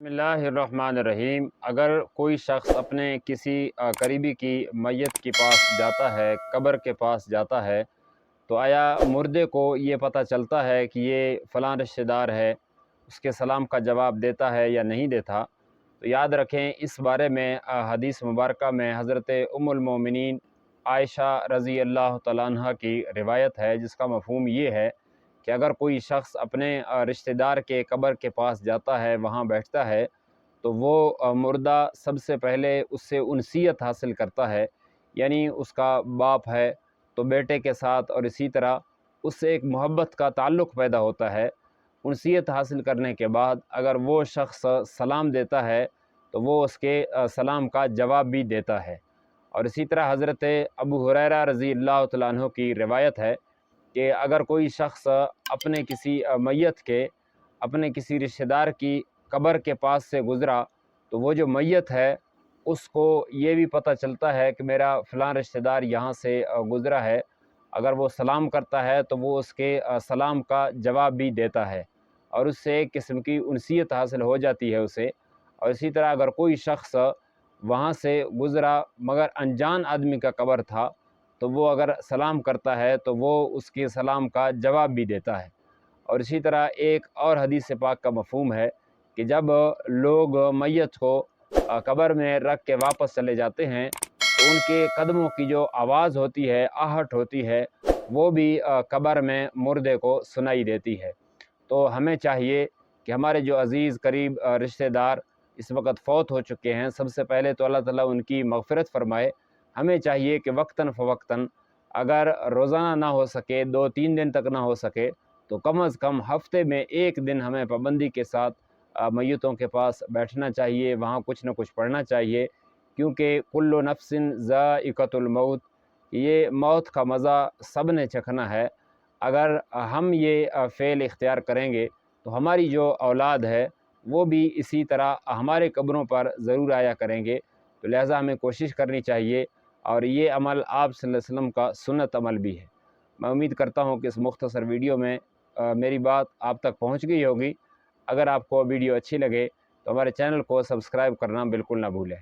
بسم اللہ الرحمن الرحیم۔ اگر کوئی شخص اپنے کسی قریبی کی میت کے پاس جاتا ہے، قبر کے پاس جاتا ہے، تو آیا مردے کو یہ پتہ چلتا ہے کہ یہ فلاں رشتہ دار ہے، اس کے سلام کا جواب دیتا ہے یا نہیں دیتا؟ تو یاد رکھیں، اس بارے میں حدیث مبارکہ میں حضرت ام المومنین عائشہ رضی اللہ تعالیٰ عنہ کی روایت ہے، جس کا مفہوم یہ ہے کہ اگر کوئی شخص اپنے رشتہ دار کے قبر کے پاس جاتا ہے، وہاں بیٹھتا ہے، تو وہ مردہ سب سے پہلے اس سے انسیت حاصل کرتا ہے، یعنی اس کا باپ ہے تو بیٹے کے ساتھ، اور اسی طرح اس سے ایک محبت کا تعلق پیدا ہوتا ہے۔ انسیت حاصل کرنے کے بعد اگر وہ شخص سلام دیتا ہے تو وہ اس کے سلام کا جواب بھی دیتا ہے۔ اور اسی طرح حضرت ابو ہریرہ رضی اللہ تعالیٰ عنہ کی روایت ہے کہ اگر کوئی شخص اپنے کسی میت کے، اپنے کسی رشتہ دار کی قبر کے پاس سے گزرا، تو وہ جو میت ہے اس کو یہ بھی پتہ چلتا ہے کہ میرا فلاں رشتہ دار یہاں سے گزرا ہے۔ اگر وہ سلام کرتا ہے تو وہ اس کے سلام کا جواب بھی دیتا ہے، اور اس سے ایک قسم کی انسیت حاصل ہو جاتی ہے اسے۔ اور اسی طرح اگر کوئی شخص وہاں سے گزرا مگر انجان آدمی کا قبر تھا، تو وہ اگر سلام کرتا ہے تو وہ اس کے سلام کا جواب بھی دیتا ہے۔ اور اسی طرح ایک اور حدیث پاک کا مفہوم ہے کہ جب لوگ میت کو قبر میں رکھ کے واپس چلے جاتے ہیں تو ان کے قدموں کی جو آواز ہوتی ہے، آہٹ ہوتی ہے، وہ بھی قبر میں مردے کو سنائی دیتی ہے۔ تو ہمیں چاہیے کہ ہمارے جو عزیز قریب رشتہ دار اس وقت فوت ہو چکے ہیں، سب سے پہلے تو اللہ تعالیٰ ان کی مغفرت فرمائے۔ ہمیں چاہیے کہ وقتاً فوقتاً، اگر روزانہ نہ ہو سکے، 2-3 دن تک نہ ہو سکے، تو کم از کم ہفتے میں ایک دن ہمیں پابندی کے ساتھ میتوں کے پاس بیٹھنا چاہیے، وہاں کچھ نہ کچھ پڑھنا چاہیے، کیونکہ کل نفس ذائقۃ الموت، یہ موت کا مزہ سب نے چکھنا ہے۔ اگر ہم یہ فعل اختیار کریں گے تو ہماری جو اولاد ہے وہ بھی اسی طرح ہمارے قبروں پر ضرور آیا کریں گے۔ تو لہٰذا ہمیں کوشش کرنی چاہیے، اور یہ عمل آپ صلی اللہ علیہ وسلم کا سنت عمل بھی ہے۔ میں امید کرتا ہوں کہ اس مختصر ویڈیو میں میری بات آپ تک پہنچ گئی ہوگی۔ اگر آپ کو ویڈیو اچھی لگے تو ہمارے چینل کو سبسکرائب کرنا بالکل نہ بھولیں۔